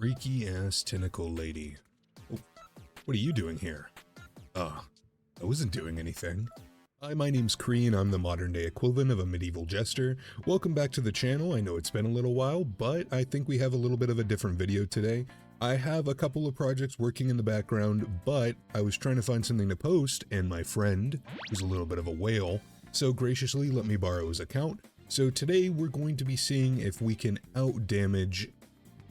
Freaky ass tentacle lady. Oh, what are you doing here? I wasn't doing anything. Hi, my name's Kree and I'm the modern day equivalent of a medieval jester. Welcome back to the channel. I know it's been a little while, but I think we have a little bit of a different video today. I have a couple of projects working in the background, but I was trying to find something to post, and my friend, who's a little bit of a whale, so graciously let me borrow his account. So today we're going to be seeing if we can out-damage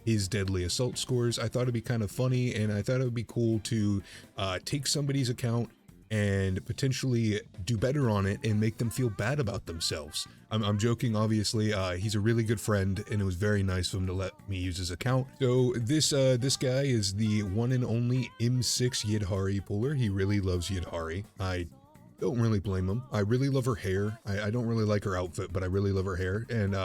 his deadly assault scores. I thought it'd be kind of funny, and I thought it would be cool to take somebody's account and potentially do better on it and make them feel bad about themselves. I'm joking, obviously. He's a really good friend, and it was very nice of him to let me use his account. So this guy is the one and only M6 Yidhari puller. He really loves Yidhari. I don't really blame him. I really love her hair. I don't really like her outfit, but I really love her hair, and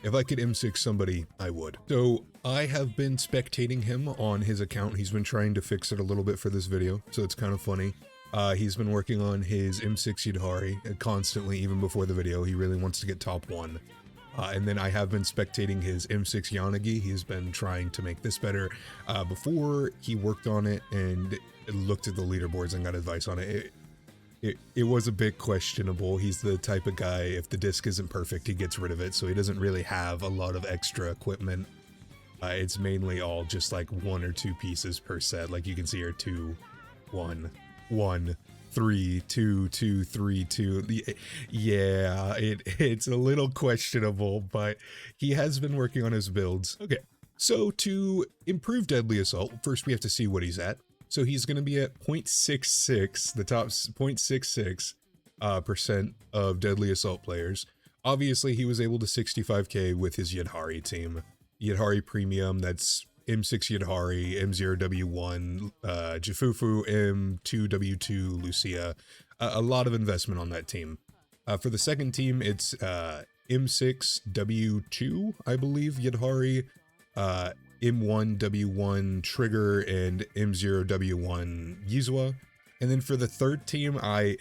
if I could M6 somebody, I would. So I have been spectating him on his account. He's been trying to fix it a little bit for this video, so it's kind of funny. He's been working on his M6 Yidhari constantly, even before the video. He really wants to get top 1. And then I have been spectating his M6 Yanagi. He's been trying to make this better. Before he worked on it and looked at the leaderboards and got advice on it, it was a bit questionable. He's the type of guy, if the disc isn't perfect, he gets rid of it, so he doesn't really have a lot of extra equipment. It's mainly all just like 1 or 2 pieces per set. Like you can see here, 2, 1, 1, 3, 2, 2, 3, 2. Yeah, it's a little questionable, but he has been working on his builds. Okay, so to improve deadly assault, first we have to see what he's at. So he's going to be at 0.66, the top 0.66% of deadly assault players. Obviously, he was able to 65k with his Yidhari team. Yidhari Premium, that's M6 Yidhari, M0W1, Jifufu, M2W2, Lucia. A lot of investment on that team. For the second team, it's M6W2, I believe, Yidhari, M1W1 Trigger, and M0W1 Yizua. And then for the third team, I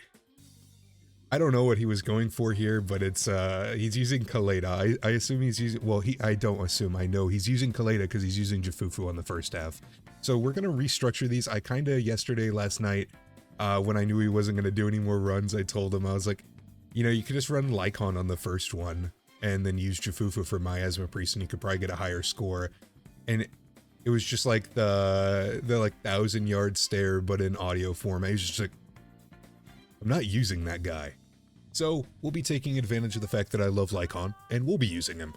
don't know what he was going for here, but it's he's using Kaleda. I assume he's using, well, I don't assume, I know he's using Kaleda because he's using Jifufu on the first half. So we're gonna restructure these. I kinda last night, when I knew he wasn't gonna do any more runs, I told him, I was like, you know, you could just run Lycon on the first one and then use Jifufu for Miasma Priest, and you could probably get a higher score. And it was just like the like 1,000-yard stare, but in audio format. He was just like, I'm not using that guy. So we'll be taking advantage of the fact that I love Lycon, and we'll be using him.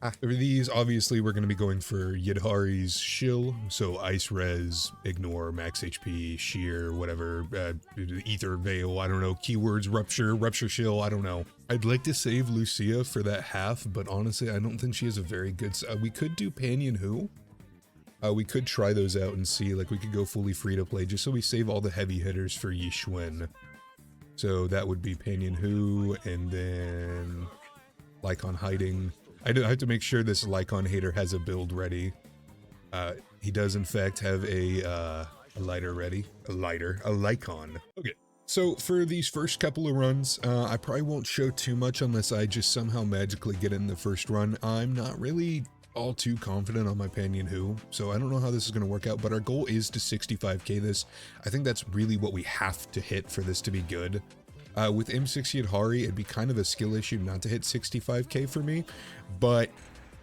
After these, obviously, we're going to be going for Yidhari's Shill, so Ice Res, Ignore, Max HP, Shear, whatever, Ether Veil, I don't know, keywords, Rupture Shill, I don't know. I'd like to save Lucia for that half, but honestly, I don't think she has a very good... we could do Panyan Hu. We could try those out and see, like, we could go fully free to play, just so we save all the heavy hitters for Yixuan. So that would be Panyan Hu, and then Lycon Hiding. I have to make sure this Lycon hater has a build ready. He does in fact have a lighter ready. A Lycon. Okay. So for these first couple of runs, I probably won't show too much unless I just somehow magically get in the first run. I'm not really all too confident on my Panyan Hu, so I don't know how this is going to work out, but our goal is to 65k this. I think that's really what we have to hit for this to be good. With M6 Yidhari, it'd be kind of a skill issue not to hit 65k for me, but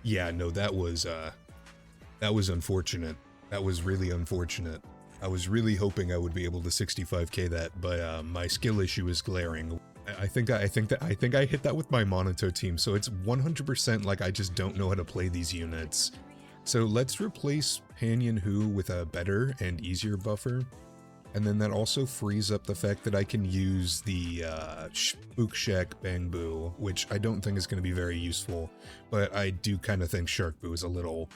yeah, no, that was unfortunate. That was really unfortunate. I was really hoping I would be able to 65k that, but my skill issue is glaring. I think I hit that with my Monato team, so it's 100% like I just don't know how to play these units. So let's replace Panyan Hu with a better and easier buffer. And then that also frees up the fact that I can use the Spookshek Bangbu, which I don't think is going to be very useful, but I do kind of think Sharkboo is a little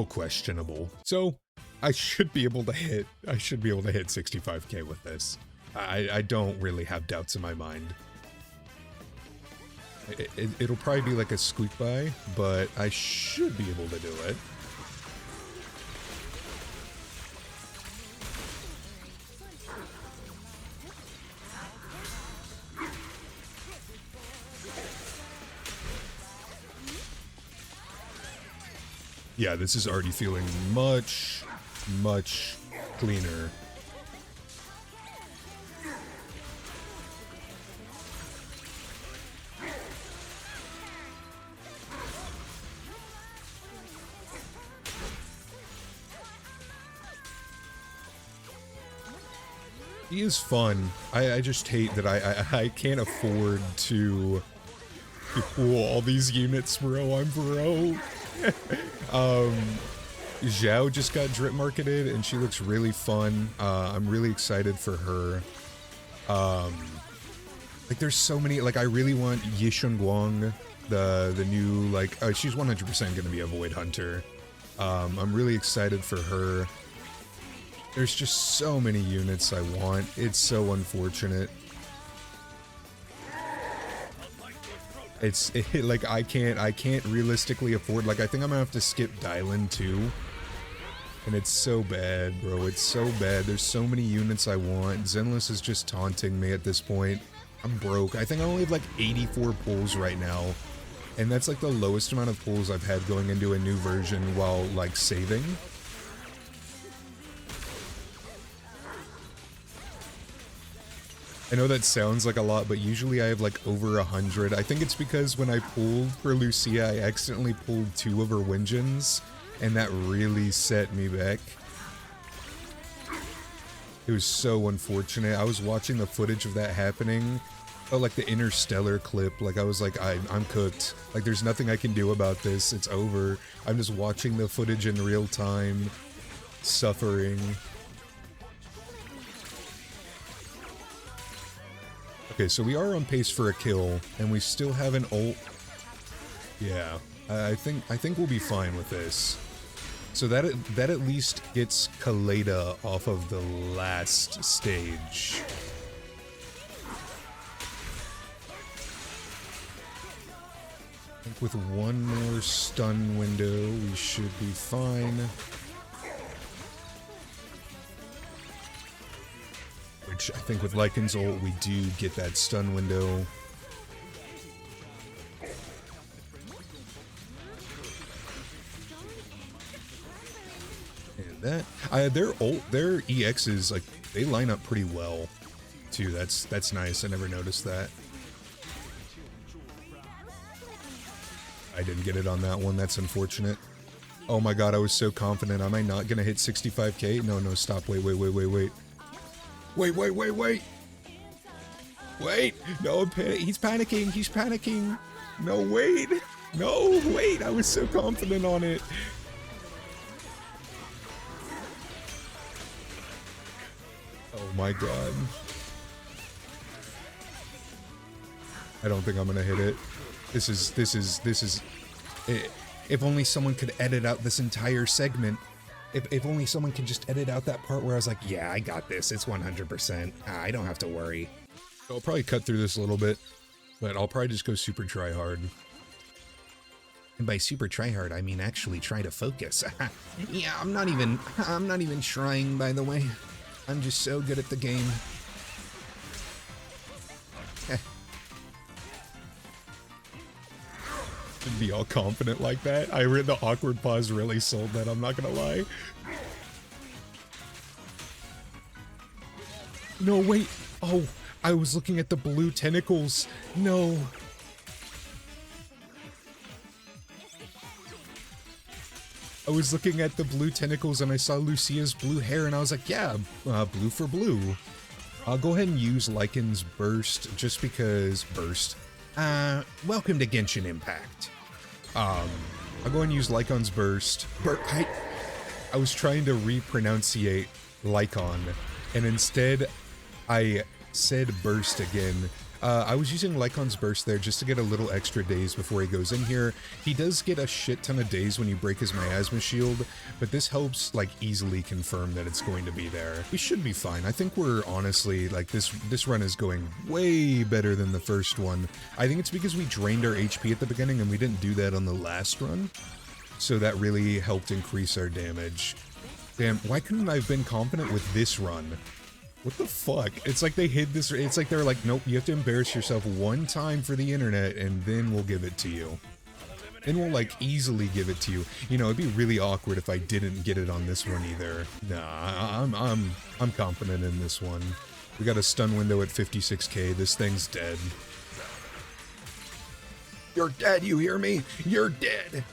questionable. So I should be able to hit 65k with this. I don't really have doubts in my mind. It'll probably be like a squeak by, but I should be able to do it. Yeah, this is already feeling much, much cleaner. He is fun. I just hate that I can't afford to pull all these units, bro. I'm broke. Xiao just got drip marketed and she looks really fun. I'm really excited for her. Like there's so many, like I really want Yishun Guang, the new, like, she's 100% gonna be a Void Hunter. I'm really excited for her. There's just so many units I want. It's so unfortunate. Like I can't realistically afford, like I think I'm gonna have to skip Dylan too. And it's so bad, bro. It's so bad. There's so many units I want. Zenless is just taunting me at this point. I'm broke. I think I only have like 84 pulls right now. And that's like the lowest amount of pulls I've had going into a new version while like saving. I know that sounds like a lot, but usually I have like over 100. I think it's because when I pulled for Lucia, I accidentally pulled 2 of her Wingens, and that really set me back. It was so unfortunate. I was watching the footage of that happening. Oh, like the Interstellar clip. Like I was like, I'm cooked. Like there's nothing I can do about this. It's over. I'm just watching the footage in real time, suffering. Okay, so we are on pace for a kill, and we still have an ult. Yeah, I think we'll be fine with this. So that at least gets Kaleda off of the last stage. I think with one more stun window, we should be fine. Which I think with Lycan's ult, we do get that stun window. And that, their ult, their EXs, like, they line up pretty well, too. That's nice. I never noticed that. I didn't get it on that one. That's unfortunate. Oh my god, I was so confident. Am I not gonna hit 65k? No, stop. Wait. Wait! No, he's panicking! No, wait! No, wait! I was so confident on it! Oh my god. I don't think I'm gonna hit it. This is... If only someone could edit out this entire segment. If only someone could just edit out that part where I was like, yeah, I got this. It's 100%. I don't have to worry. So I'll probably cut through this a little bit, but I'll probably just go super try hard. And by super try hard, I mean actually try to focus. Yeah, I'm not even trying, by the way. I'm just so good at the game. To be all confident like that. I read the awkward pause really sold that, I'm not gonna lie. No, wait. Oh, I was looking at the blue tentacles. No. I was looking at the blue tentacles and I saw Lucia's blue hair and I was like, yeah, blue for blue. I'll go ahead and use Lycan's Burst just because Burst. Welcome to Genshin Impact. I'll go and use Lycan's Burst. I was trying to re-pronunciate Lycan, and instead I said Burst again. I was using Lycan's Burst there just to get a little extra days before he goes in here. He does get a shit ton of days when you break his Miasma Shield, but this helps, like, easily confirm that it's going to be there. We should be fine. I think we're honestly, like, this run is going way better than the first one. I think it's because we drained our HP at the beginning and we didn't do that on the last run, so that really helped increase our damage. Damn, why couldn't I have been confident with this run? What the fuck? It's like they hid this. It's like they're like, nope, you have to embarrass yourself one time for the internet and then we'll give it to you. then we'll like easily give it to you. You know, it'd be really awkward if I didn't get it on this one either. Nah, I'm confident in this one. We got a stun window at 56k. This thing's dead. You're dead, you hear me? You're dead.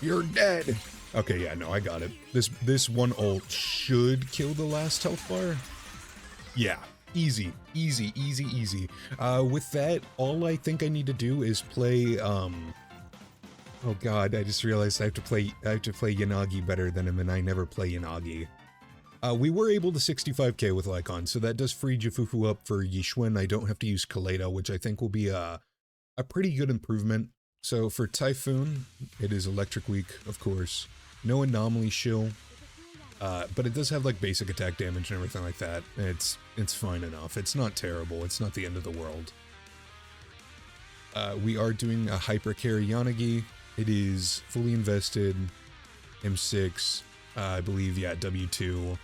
You're dead. Okay, yeah, no, I got it. This one ult should kill the last health bar. Yeah, easy, easy, easy, easy. With that, all I think I need to do is play, oh god, I just realized I have to play Yanagi better than him, and I never play Yanagi. We were able to 65k with Lycon, so that does free Jifufu up for Yixuan. I don't have to use Kaleido, which I think will be a pretty good improvement. So for Typhoon, it is Electric Weak, of course. No Anomaly Shield, but it does have like basic attack damage and everything like that. It's fine enough. It's not terrible. It's not the end of the world. We are doing a Hyper Carry Yanagi. It is fully invested, M6, I believe, yeah, W2,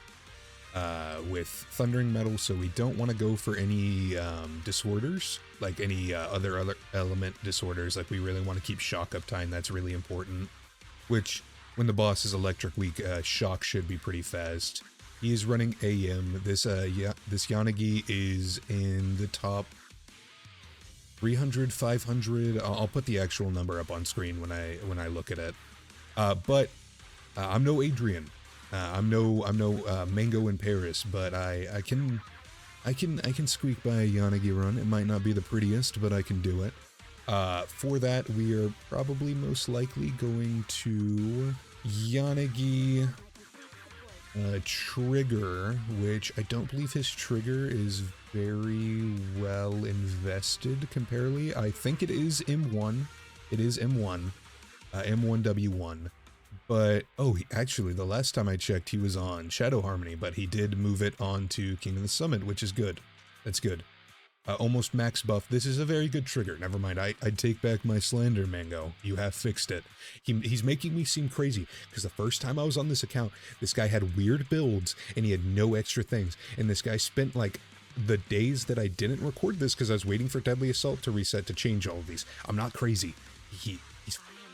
with Thundering Metal, so we don't want to go for any disorders, like any other element disorders. Like, we really want to keep Shock uptime. That's really important, which, when the boss is Electric Weak, Shock should be pretty fast. He is running AM. This Yanagi is in the top 300, 500. I'll put the actual number up on screen when I look at it. But I'm no Adrian. I'm no Mangoinparis, but I can squeak by a Yanagi run. It might not be the prettiest, but I can do it. For that, we are probably most likely going to Yanagi trigger, which I don't believe his trigger is very well invested comparatively. I think it is M1. It is M1. M1W1. But, oh, actually, the last time I checked, he was on Shadow Harmony, but he did move it on to King of the Summit, which is good. That's good. Almost max buff. This is a very good trigger. Never mind, I'd take back my slander, Mango. You have fixed it. He's making me seem crazy, because the first time I was on this account, this guy had weird builds, and he had no extra things. And this guy spent, like, the days that I didn't record this, because I was waiting for Deadly Assault to reset to change all of these. I'm not crazy.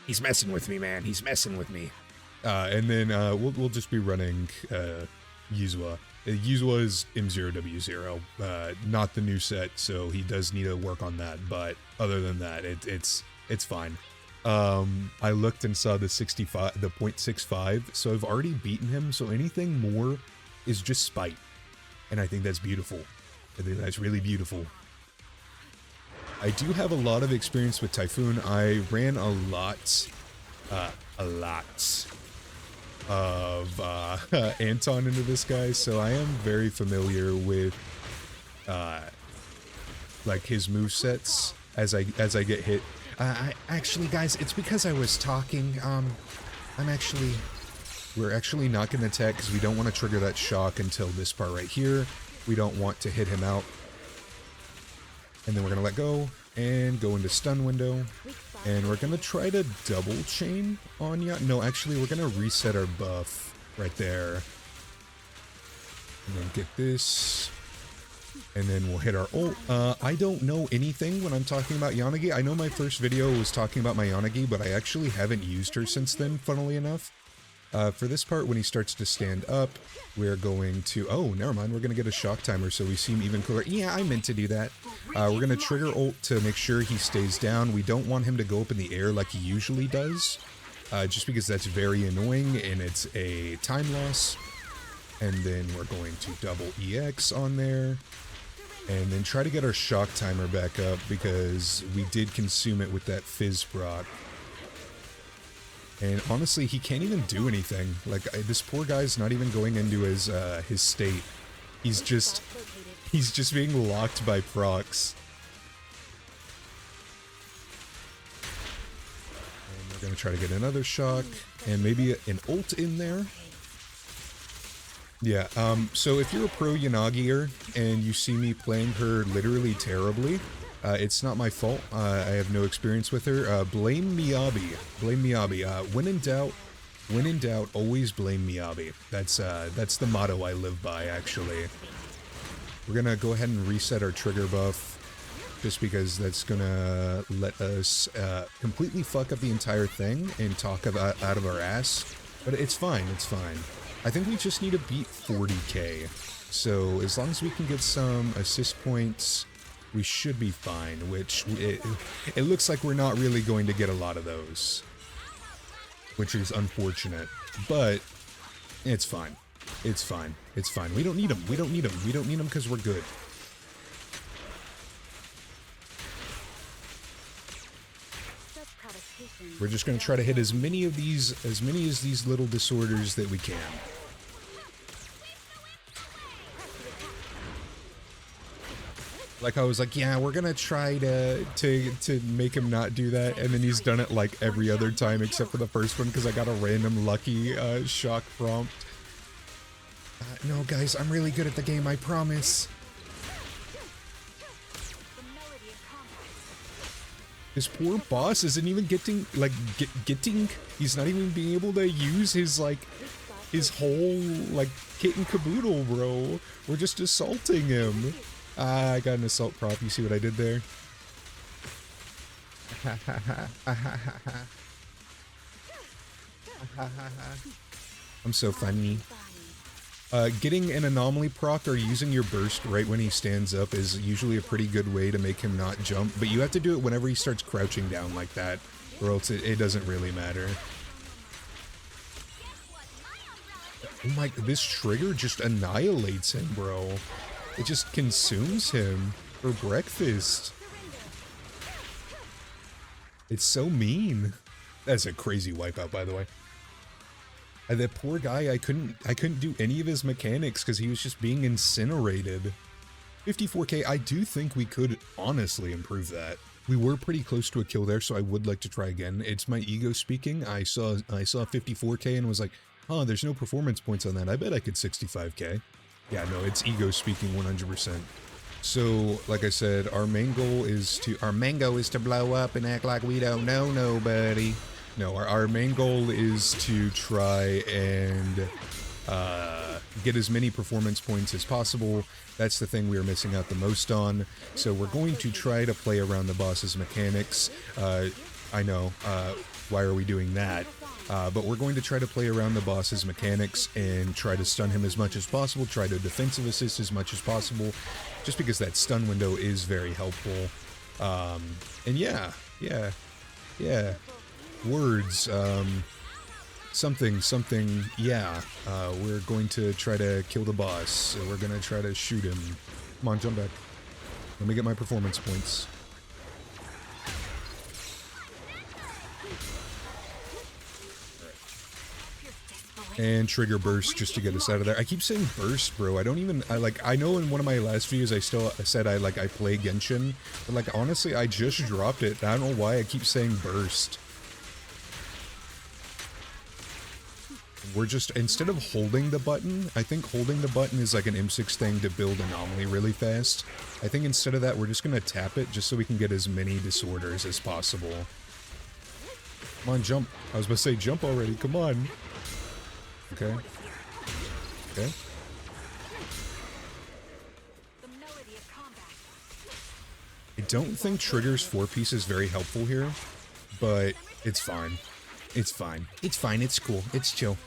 He's messing with me, man. He's messing with me. And then we'll just be running Yuzua. Yuzua is M0W0, not the new set, so he does need to work on that, but other than that, it's fine. I looked and saw the 0.65, so I've already beaten him, so anything more is just spite, and I think that's beautiful. I think that's really beautiful. I do have a lot of experience with Typhoon. I ran a lot of Anton into this guy, so I am very familiar with like his movesets as I get hit. Actually, guys, it's because I was talking. We're actually not going to attack because we don't want to trigger that shock until this part right here. We don't want to hit him out. And then we're going to let go and go into stun window. And we're going to try to double chain on ya. No, actually, we're going to reset our buff right there. And then get this. And then we'll hit our ult. I don't know anything when I'm talking about Yanagi. I know my first video was talking about my Yanagi, but I actually haven't used her since then, funnily enough. For this part, when he starts to stand up, we're going to... Oh, never mind. We're going to get a shock timer so we seem even cooler. Yeah, I meant to do that. We're going to trigger ult to make sure he stays down. We don't want him to go up in the air like he usually does, just because that's very annoying and it's a time loss. And then we're going to double EX on there. And then try to get our shock timer back up because we did consume it with that Fizz proc. And honestly, he can't even do anything. Like, this poor guy's not even going into his state. He's just being locked by procs. And we're gonna try to get another shock, and maybe an ult in there. Yeah, so if you're a pro Yanagier, and you see me playing her literally terribly, it's not my fault. I have no experience with her. Blame Miyabi. Blame Miyabi. When in doubt, always blame Miyabi. That's the motto I live by, actually. We're gonna go ahead and reset our trigger buff, just because that's gonna let us completely fuck up the entire thing and talk about out of our ass. But it's fine, it's fine. I think we just need to beat 40k. So as long as we can get some assist points, we should be fine, which it looks like we're not really going to get a lot of those, which is unfortunate, but it's fine. It's fine. It's fine. We don't need them. We don't need them. We don't need them because we're good. We're just going to try to hit as many of these little disorders that we can. Like I was like, yeah, we're gonna try to make him not do that, and then he's done it like every other time except for the first one because I got a random lucky shock prompt. No, guys, I'm really good at the game, I promise. This poor boss isn't even getting, like, he's not even being able to use his, like, his whole, like, kit and caboodle, bro. We're just assaulting him. Ah, I got an assault prop. You see what I did there? I'm so funny. Getting an anomaly proc or using your burst right when he stands up is usually a pretty good way to make him not jump, but you have to do it whenever he starts crouching down like that, or else it doesn't really matter. Oh my, this trigger just annihilates him, bro. It just consumes him for breakfast. It's so mean. That's a crazy wipeout, by the way. That poor guy, I couldn't do any of his mechanics because he was just being incinerated. 54k, I do think we could honestly improve that. We were pretty close to a kill there, so I would like to try again. It's my ego speaking. I saw 54k and was like, huh, there's no performance points on that. I bet I could 65k. Yeah, no, it's ego speaking 100%. So, like I said, our mango is to blow up and act like we don't know nobody. No, our main goal is to try and get as many performance points as possible. That's the thing we are missing out the most on. So we're going to try to play around the boss's mechanics. I know, why are we doing that? But we're going to try to play around the boss's mechanics and try to stun him as much as possible, try to defensive assist as much as possible, just because that stun window is very helpful. And yeah. Words, something, yeah. We're going to try to kill the boss, so we're gonna try to shoot him. Come on, jump back. Let me get my performance points. And trigger burst just to get us out of there. I keep saying burst, bro. I know in one of my last videos I still said I play Genshin, but like honestly I just dropped it. I don't know why I keep saying burst. We're just, instead of holding the button, I think holding the button is like an M6 thing to build anomaly really fast. I think instead of that, we're just gonna tap it just so we can get as many disorders as possible. Come on, jump. I was about to say jump already, come on. Okay. Okay. I don't think Trigger's 4-piece is very helpful here, but it's fine. It's fine. It's fine, it's cool, it's chill.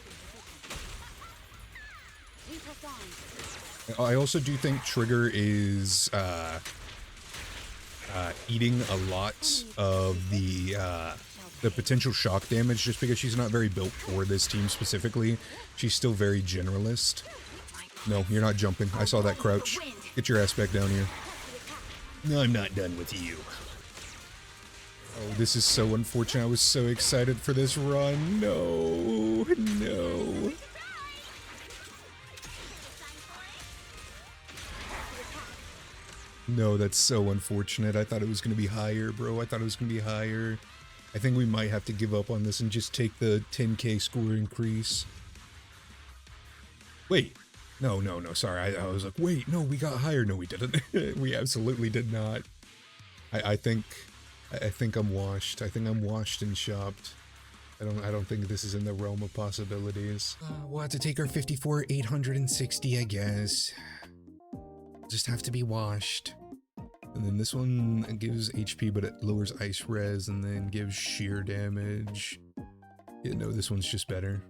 I also do think Trigger is eating a lot of the potential shock damage just because she's not very built for this team specifically. She's still very generalist. No, you're not jumping. I saw that crouch. Get your ass back down here. No, I'm not done with you. Oh, this is so unfortunate. I was so excited for this run. No, no. No, that's so unfortunate. I thought it was going to be higher, bro. I thought it was going to be higher. I think we might have to give up on this and just take the 10k score increase. Wait. No, sorry. I was like, wait, no, we got higher. No, we didn't. We absolutely did not. I think I'm washed. I think I'm washed and shopped. I don't think this is in the realm of possibilities. We'll have to take our 54,860, I guess. just have to be washed. And then this one gives HP, but it lowers ice res and then gives sheer damage. Yeah, no, this one's just better.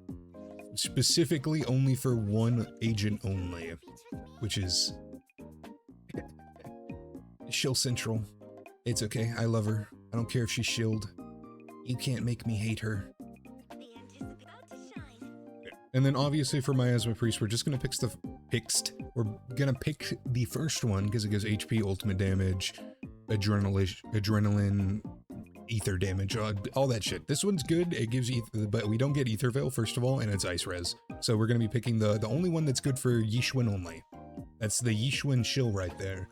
Specifically only for one agent only, which is Shill Central. It's okay, I love her. I don't care if she's shilled. You can't make me hate her. And then obviously for Miasma Priest, we're just gonna pick the first one because it gives HP, ultimate damage, adrenaline, ether damage, all that shit. This one's good. It gives ether, but we don't get Ether Veil first of all, and it's ice res. So we're gonna be picking the only one that's good for Yishun only. That's the Yishun shill right there.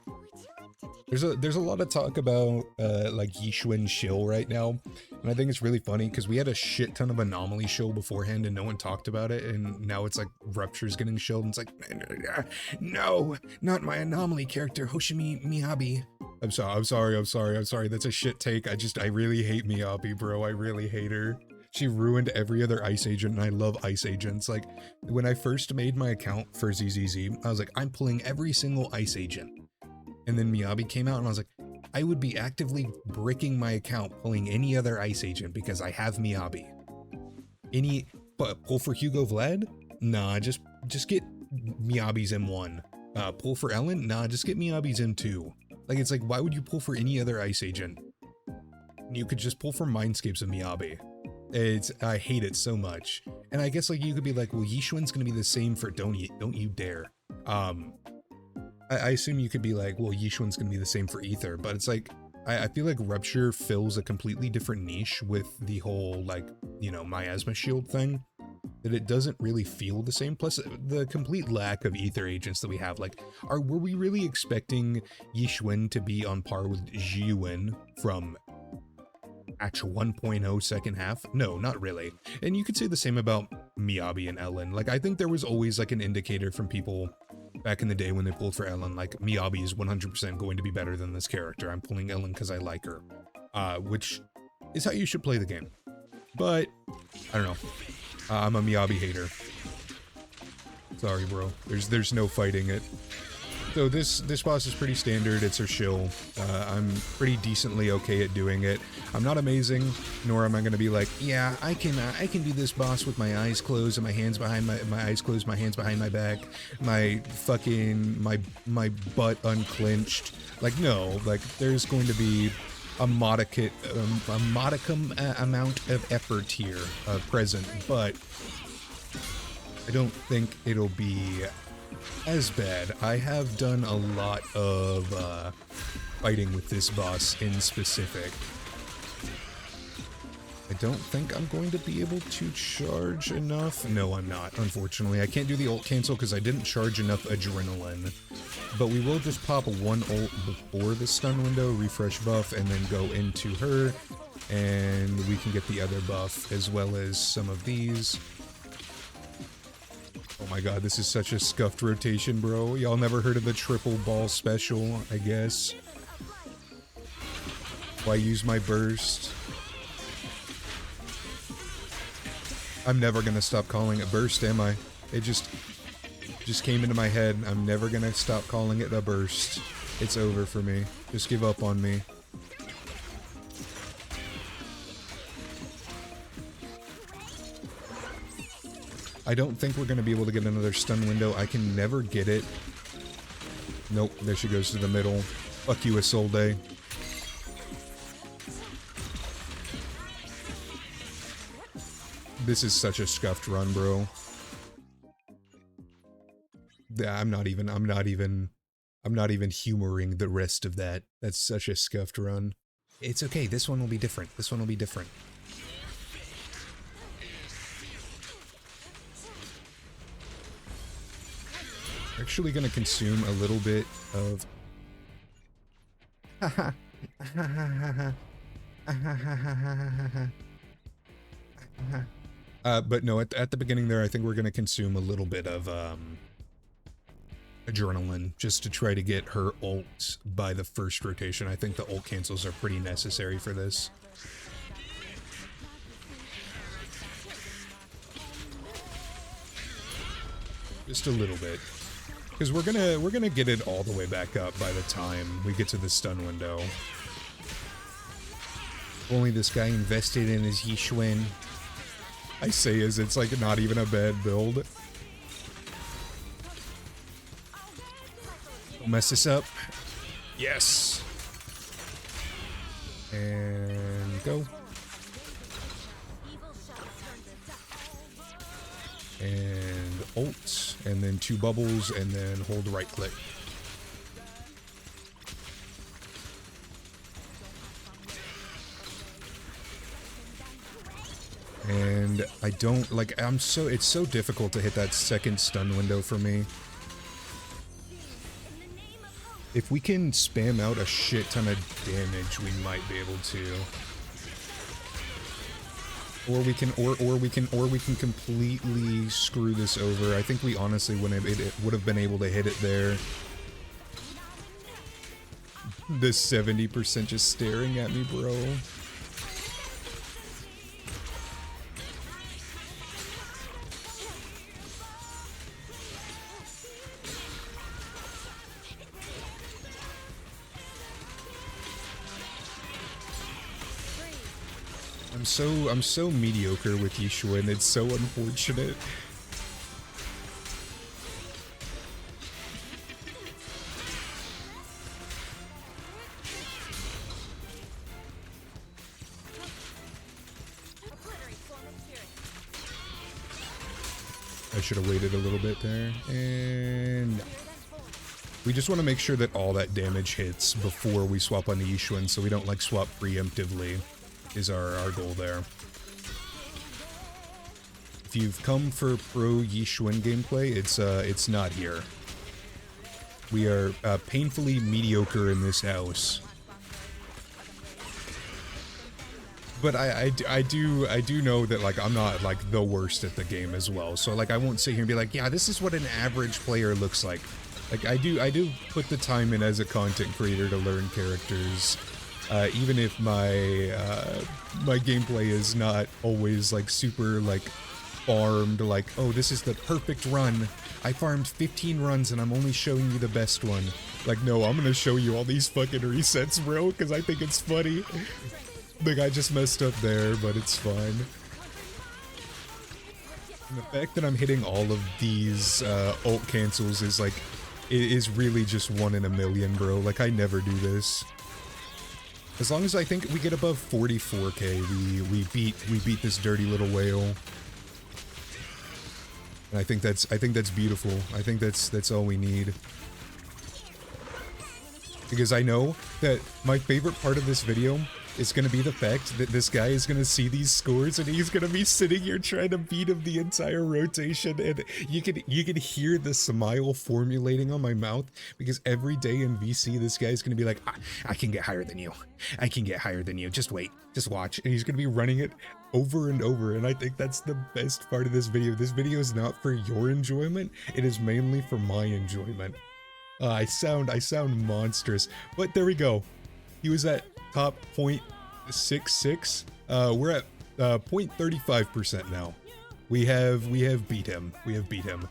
There's a lot of talk about like Yishun shill right now, and I think it's really funny because we had a shit ton of anomaly shill beforehand and no one talked about it, and now it's like Rupture's getting shilled and it's like, no, not my anomaly character, Hoshimi Miyabi. I'm sorry, that's a shit take. I really hate Miyabi, bro. I really hate her. She ruined every other ice agent, and I love ice agents. Like, when I first made my account for ZZZ, I was like, I'm pulling every single ice agent. And then Miyabi came out and I was like, I would be actively bricking my account pulling any other ice agent because I have Miyabi. But pull for Hugo Vlad? Nah, just get Miyabi's M1. Pull for Ellen? Nah, just get Miyabi's M2. Like, it's like, why would you pull for any other ice agent? You could just pull for Mindscapes of Miyabi. I hate it so much. And I guess like you could be like, well, Yishun's gonna be the same for don't you dare. I assume you could be like, well, Yishun's gonna be the same for Ether, but it's like, I feel like Rupture fills a completely different niche with the whole, like, you know, Miasma Shield thing, that it doesn't really feel the same. Plus, the complete lack of Ether agents that we have, like, were we really expecting Yishun to be on par with Jiwen from Patch 1.0 second half? No, not really. And you could say the same about Miyabi and Ellen. Like, I think there was always, like, an indicator from people back in the day when they pulled for Ellen, like, Miyabi is 100% going to be better than this character. I'm pulling Ellen because I like her. Which is how you should play the game. But, I don't know. I'm a Miyabi hater. Sorry, bro. There's no fighting it. So this boss is pretty standard. It's her shill. I'm pretty decently okay at doing it. I'm not amazing, nor am I going to be like, yeah, I can do this boss with my eyes closed and my hands behind my eyes closed, my hands behind my back, my butt unclenched. Like, no, like there's going to be a modicum amount of effort here present, but I don't think it'll be as bad. I have done a lot of fighting with this boss in specific. I don't think I'm going to be able to charge enough. No, I'm not, unfortunately. I can't do the ult cancel because I didn't charge enough adrenaline. But we will just pop one ult before the stun window, refresh buff, and then go into her. And we can get the other buff as well as some of these. Oh my god, this is such a scuffed rotation, bro. Y'all never heard of the triple ball special, I guess. Why use my burst? I'm never gonna stop calling it burst, am I? It just came into my head. I'm never gonna stop calling it a burst. It's over for me. Just give up on me. I don't think we're gonna be able to get another stun window. I can never get it. Nope, there she goes to the middle. Fuck you, Isolde. This is such a scuffed run, bro. I'm not even humoring the rest of that. That's such a scuffed run. It's okay, this one will be different. This one will be different. Actually gonna consume a little bit of but no, at the beginning there, I think we're gonna consume a little bit of adrenaline just to try to get her ult by the first rotation. I think the ult cancels are pretty necessary for this. Just a little bit. Because we're gonna get it all the way back up by the time we get to the stun window. If only this guy invested in his Yixuan. I say as it's like not even a bad build. Don't mess this up. Yes. And go. And ult, and then 2 bubbles, and then hold right click. And I don't, like, it's so difficult to hit that second stun window for me. If we can spam out a shit ton of damage, we might be able to. Or we can completely screw this over. I think we honestly would have been able to hit it there. The 70% just staring at me, bro. I'm so mediocre with Yixuan, it's so unfortunate. I should have waited a little bit there, and no. We just want to make sure that all that damage hits before we swap on the Yixuan, so we don't like swap preemptively. Is our goal there. If you've come for pro Yixuan gameplay, it's not here. We are painfully mediocre in this house. But I do know that, like, I'm not like the worst at the game as well. So like I won't sit here and be like, yeah, this is what an average player looks like. Like I do put the time in as a content creator to learn characters. Even if my my gameplay is not always like super like farmed, like, oh, this is the perfect run. I farmed 15 runs and I'm only showing you the best one. Like, no, I'm gonna show you all these fucking resets, bro, because I think it's funny. Like, I just messed up there, but it's fine. And the fact that I'm hitting all of these ult cancels is like, it is really just 1 in a million, bro. Like, I never do this. As long as I think we get above 44k, we beat this dirty little whale. And I think that's beautiful. I think that's all we need. Because I know that my favorite part of this video is going to be the fact that this guy is going to see these scores and he's going to be sitting here trying to beat him the entire rotation, and you can hear the smile formulating on my mouth, because every day in VC this guy's going to be like, I can get higher than you. I can get higher than you. Just wait. Just watch. And he's going to be running it over and over, and I think that's the best part of this video. This video is not for your enjoyment. It is mainly for my enjoyment. I sound monstrous, but there we go. He was at top 0.66. We're at 0.35% now. We have beat him. We have beat him.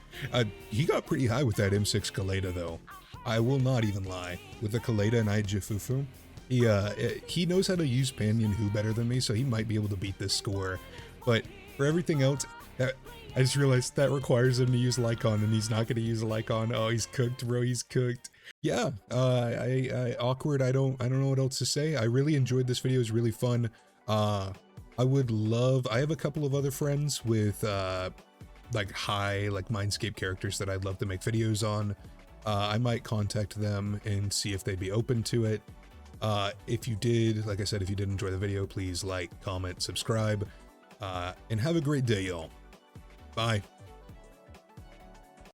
He got pretty high with that M6 Kaleda though. I will not even lie. With the Kaleda and I Jifufu, he knows how to use Panyan Hu better than me, so he might be able to beat this score. But for everything else, I just realized that requires him to use Lycon, and he's not going to use Lycon. Oh, he's cooked, bro. He's cooked. Yeah, awkward. I don't know what else to say. I really enjoyed this video. It was really fun. I have a couple of other friends with like high like Mindscape characters that I'd love to make videos on. I might contact them and see if they'd be open to it. If you did, like I said, if you did enjoy the video, please like, comment, subscribe, and have a great day, y'all. Bye.